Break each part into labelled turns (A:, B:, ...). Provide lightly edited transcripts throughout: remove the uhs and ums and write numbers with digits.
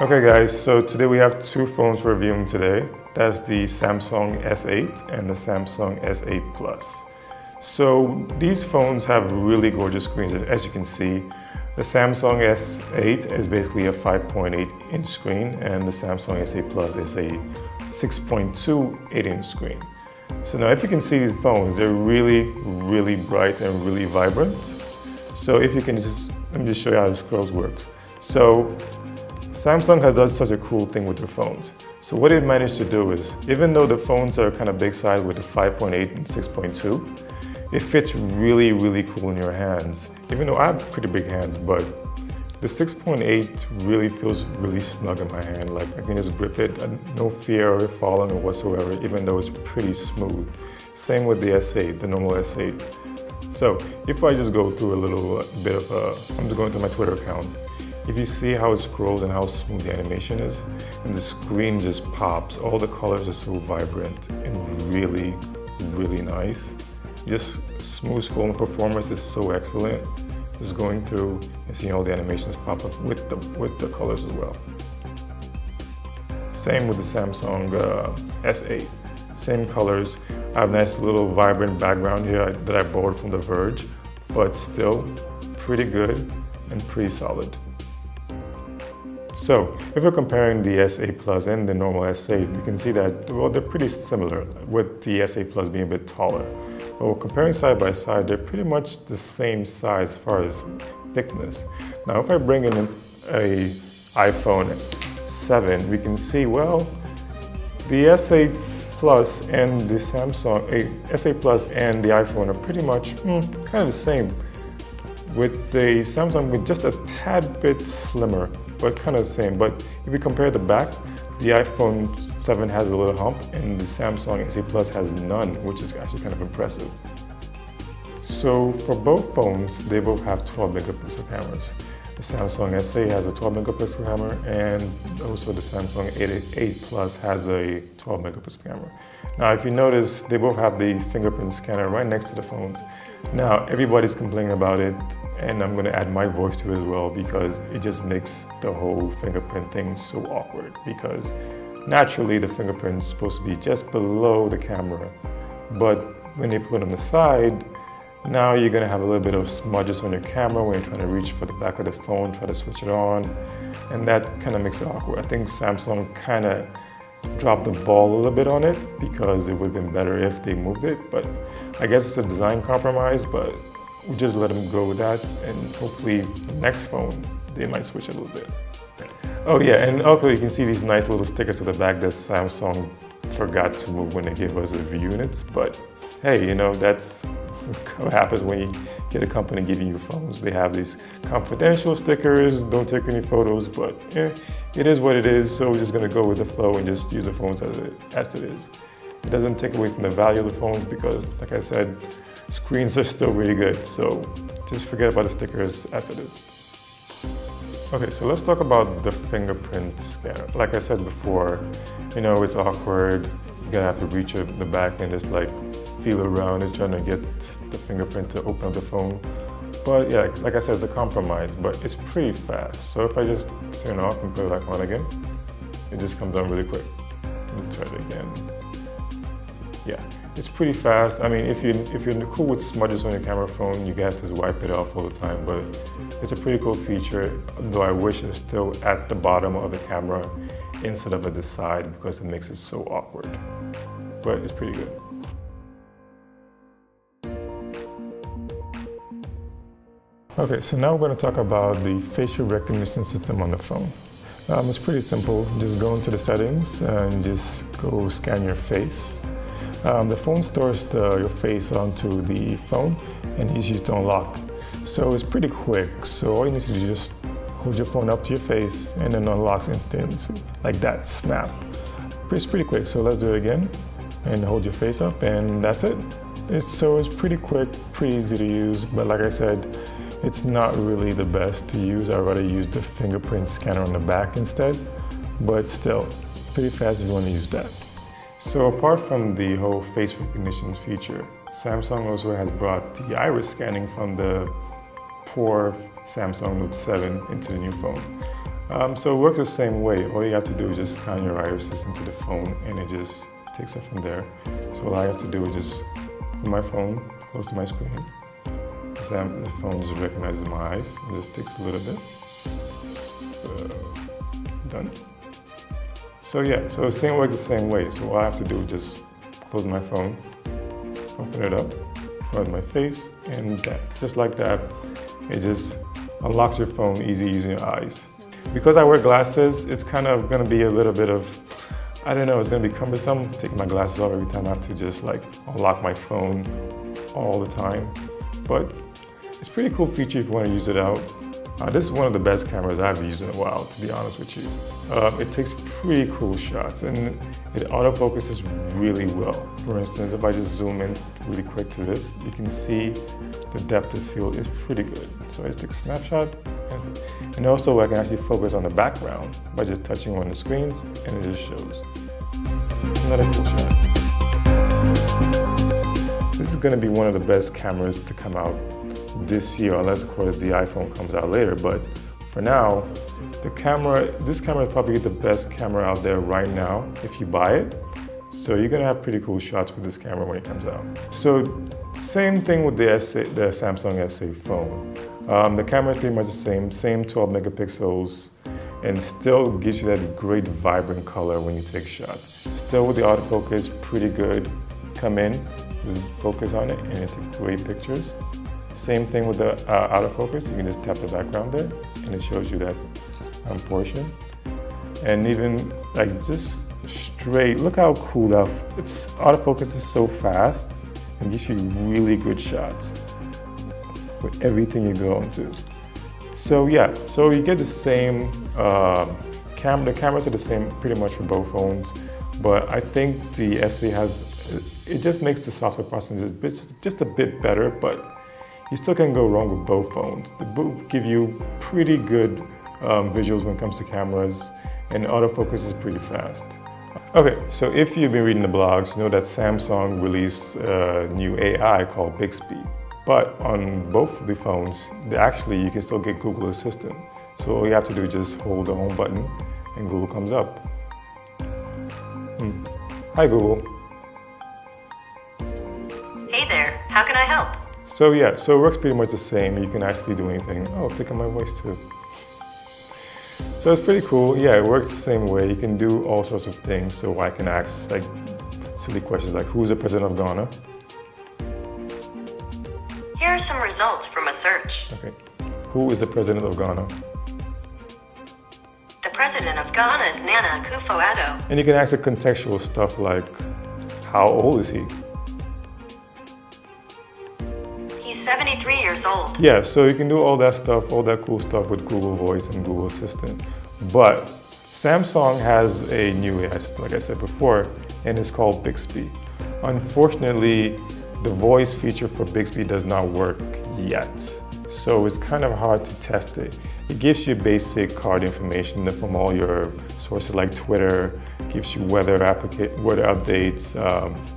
A: Okay guys, so today we have two phones we're reviewing today. That's the Samsung S8 and the Samsung S8 Plus. So these phones have really gorgeous screens. As you can see, the Samsung S8 is basically a 5.8 inch screen and the Samsung S8 Plus is a 6.2 8-inch screen. So now if you can see these phones, they're really bright and really vibrant. So if you can let me just show you how the scrolls works. So Samsung has done such a cool thing with their phones. So what they've managed to do is, even though the phones are kind of big size with the 5.8 and 6.2, it fits really cool in your hands. Even though I have pretty big hands, but the 6.8 really feels really snug in my hand. Like I can just grip it, no fear of it falling or whatsoever, even though it's pretty smooth. Same with the S8, the normal S8. So if I just go through a little bit of I'm just going to my Twitter account. If you see how it scrolls and how smooth the animation is, and the screen just pops, all the colors are so vibrant and really nice. Just smooth scrolling performance is so excellent. Just going through and seeing all the animations pop up with the colors as well. Same with the Samsung S8. Same colors. I have a nice little vibrant background here that I borrowed from The Verge, but still pretty good and pretty solid. So if we're comparing the S8 Plus and the normal S8, you can see that, well, they're pretty similar, with the S8 Plus being a bit taller. But we're comparing side by side, they're pretty much the same size as far as thickness. Now if I bring in a iPhone 7, we can see, well, the S8 Plus and the S8 Plus and the iPhone are pretty much kind of the same, with the Samsung with just a tad bit slimmer, but kind of the same. But if we compare the back, the iPhone 7 has a little hump and the Samsung S8 Plus has none, which is actually kind of impressive. So for both phones, they both have 12 megapixel cameras. The Samsung S8 has a 12 megapixel camera, and also the Samsung 8 Plus has a 12 megapixel camera. Now, if you notice, they both have the fingerprint scanner right next to the phones. Now, everybody's complaining about it, and I'm going to add my voice to it as well, because it just makes the whole fingerprint thing so awkward. Because naturally, the fingerprint is supposed to be just below the camera, but when they put it on the side, now you're going to have a little bit of smudges on your camera when you're trying to reach for the back of the phone, try to switch it on, and that kind of makes it awkward. I think Samsung kind of dropped the ball a little bit on it, because it would have been better if they moved it, but I guess it's a design compromise, but we just let them go with that, and hopefully the next phone, they might switch it a little bit. Oh yeah, and also you can see these nice little stickers to the back that Samsung forgot to move when they gave us the review units, but hey, you know, that's what happens when you get a company giving you phones. They have these confidential stickers, don't take any photos, but it is what it is, so we're just gonna go with the flow and just use the phones as it is. It doesn't take away from the value of the phones, because, like I said, screens are still really good, so just forget about the stickers as it is. Okay, so let's talk about the fingerprint scanner. Like I said before, you know, it's awkward. You're gonna have to reach the back and just like feel around it, trying to get the fingerprint to open up the phone. But yeah, like I said, it's a compromise, but it's pretty fast. So if I just turn it off and put it back on again, it just comes on really quick. Let's try it again. Yeah, it's pretty fast. I mean, if you're cool with smudges on your camera phone, you have to wipe it off all the time, but it's a pretty cool feature, though I wish it's still at the bottom of the camera instead of at the side, because it makes it so awkward. But it's pretty good. Okay, so now we're going to talk about the facial recognition system on the phone. It's pretty simple. Just go into the settings and just go scan your face. The phone stores your face onto the phone and it's used to unlock. So it's pretty quick. So all you need to do is just hold your phone up to your face and then unlocks instantly, like that, snap. It's pretty quick. So let's do it again and hold your face up, and that's it. It's pretty quick, pretty easy to use, but like I said, it's not really the best to use. I'd rather use the fingerprint scanner on the back instead, but still, pretty fast if you want to use that. So apart from the whole face recognition feature, Samsung also has brought the iris scanning from the poor Samsung Note 7 into the new phone. So it works the same way. All you have to do is just scan your iris into the phone and it just takes it from there. So all I have to do is just put my phone close to my screen. The phone just recognizes my eyes. It just takes a little bit. So, done. So yeah, so the same works the same way. So all I have to do is just close my phone, open it up, run my face, and that, just like that, it just unlocks your phone easy using your eyes. Because I wear glasses, it's kind of gonna be a little bit of, I don't know, it's gonna be cumbersome taking my glasses off every time I have to just like unlock my phone all the time. But it's a pretty cool feature if you want to use it out. This is one of the best cameras I've used in a while, to be honest with you. It takes pretty cool shots and it autofocuses really well. For instance, if I just zoom in really quick to this, you can see the depth of field is pretty good. So I just take a snapshot and also I can actually focus on the background by just touching one of the screens and it just shows. Another cool shot. This is going to be one of the best cameras to come out this year, unless of course the iPhone comes out later. But for now, this camera is probably the best camera out there right now if you buy it. So you're gonna have pretty cool shots with this camera when it comes out. So same thing with the Samsung S8 phone. The camera is pretty much the same 12 megapixels, and still gives you that great vibrant color when you take shots. Still with the autofocus, pretty good. Come in, just focus on it, and it takes great pictures. Same thing with the autofocus. You can just tap the background there, and it shows you that portion. And even like just straight, look how cool that, autofocus is so fast and gives you really good shots with everything you go into. So yeah, so you get the same camera. The cameras are the same pretty much for both phones, but I think the S8 it just makes the software processing just a bit better, but you still can't go wrong with both phones. They both give you pretty good visuals when it comes to cameras, and autofocus is pretty fast. Okay, so if you've been reading the blogs, you know that Samsung released a new AI called Bixby. But on both of the phones, you can still get Google Assistant. So all you have to do is just hold the home button and Google comes up. Hi Google.
B: Hey there, how can I help?
A: So yeah, so it works pretty much the same. You can actually do anything. Oh, click on my voice too. So it's pretty cool. Yeah, it works the same way. You can do all sorts of things. So I can ask like silly questions like, who's the president of Ghana?
B: Here are some results from a search.
A: Okay. Who is the president of Ghana?
B: The president of Ghana is Nana Akufo-Addo.
A: And you can ask the contextual stuff like, how old is he?
B: He's 73 years old.
A: Yeah, so you can do all that stuff, all that cool stuff with Google Voice and Google Assistant. But Samsung has a new AI, like I said before, and it's called Bixby. Unfortunately, the voice feature for Bixby does not work yet. So it's kind of hard to test it. It gives you basic card information from all your sources like Twitter, gives you weather updates,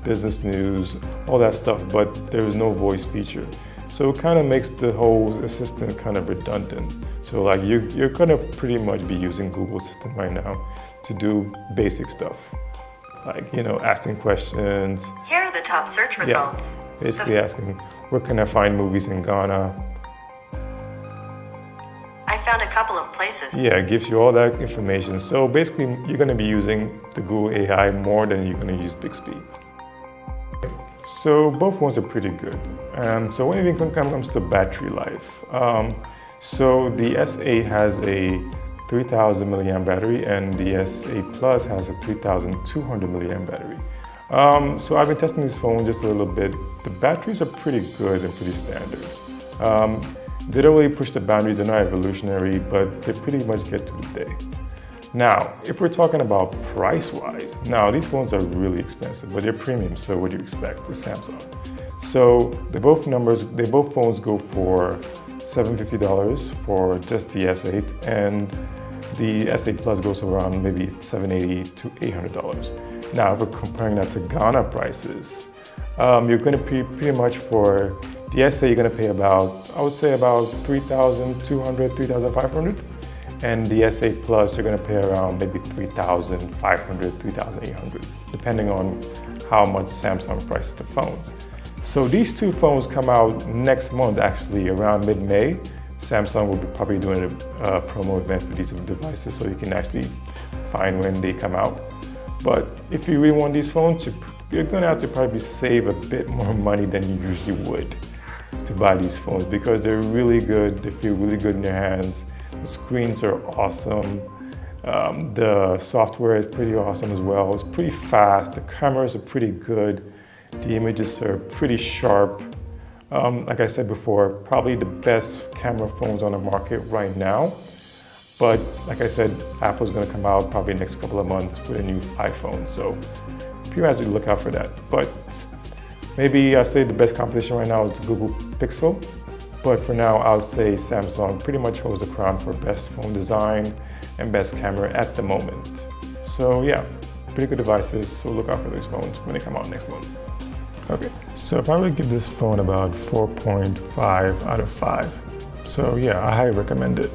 A: business news, all that stuff, but there is no voice feature. So it kind of makes the whole assistant kind of redundant. So like you're gonna pretty much be using Google Assistant right now to do basic stuff. Like, asking questions.
B: Here are the top search results.
A: Yeah, basically asking, where can I find movies in Ghana?
B: I found a couple of places.
A: Yeah, it gives you all that information. So basically, you're going to be using the Google AI more than you're going to use Bixby. So both ones are pretty good. So when it comes to battery life, so the S8 has a 3000 milliamp battery and the S8 Plus has a 3200 milliamp battery. So I've been testing this phone just a little bit. The batteries are pretty good and pretty standard. They don't really push the boundaries, they're not evolutionary, but they pretty much get to the day. Now, if we're talking about price-wise, now these phones are really expensive, but they're premium, so what do you expect? It's Samsung. So both phones go for $750 for just the S8, and the S8 Plus goes around maybe $780 to $800. Now, if we're comparing that to Ghana prices, you're going to pay pretty much for the S8, you're going to pay about, I would say about $3,200, $3,500. And the S8 Plus, you're gonna pay around maybe $3,500, $3,800, depending on how much Samsung prices the phones. So these two phones come out next month, actually, around mid-May. Samsung will be probably doing a promo event for these devices, so you can actually find when they come out. But if you really want these phones, you're gonna have to probably save a bit more money than you usually would to buy these phones, because they're really good, they feel really good in your hands. The screens are awesome. The software is pretty awesome as well. It's pretty fast. The cameras are pretty good. The images are pretty sharp. Like I said before, probably the best camera phones on the market right now. But like I said, Apple's gonna come out probably next couple of months with a new iPhone. So pretty much look out for that. But maybe I'd say the best competition right now is the Google Pixel. But for now, I'll say Samsung pretty much holds the crown for best phone design and best camera at the moment. So yeah, pretty good devices, so look out for those phones when they come out next month. Okay, so I'll probably give this phone about 4.5 out of 5. So yeah, I highly recommend it.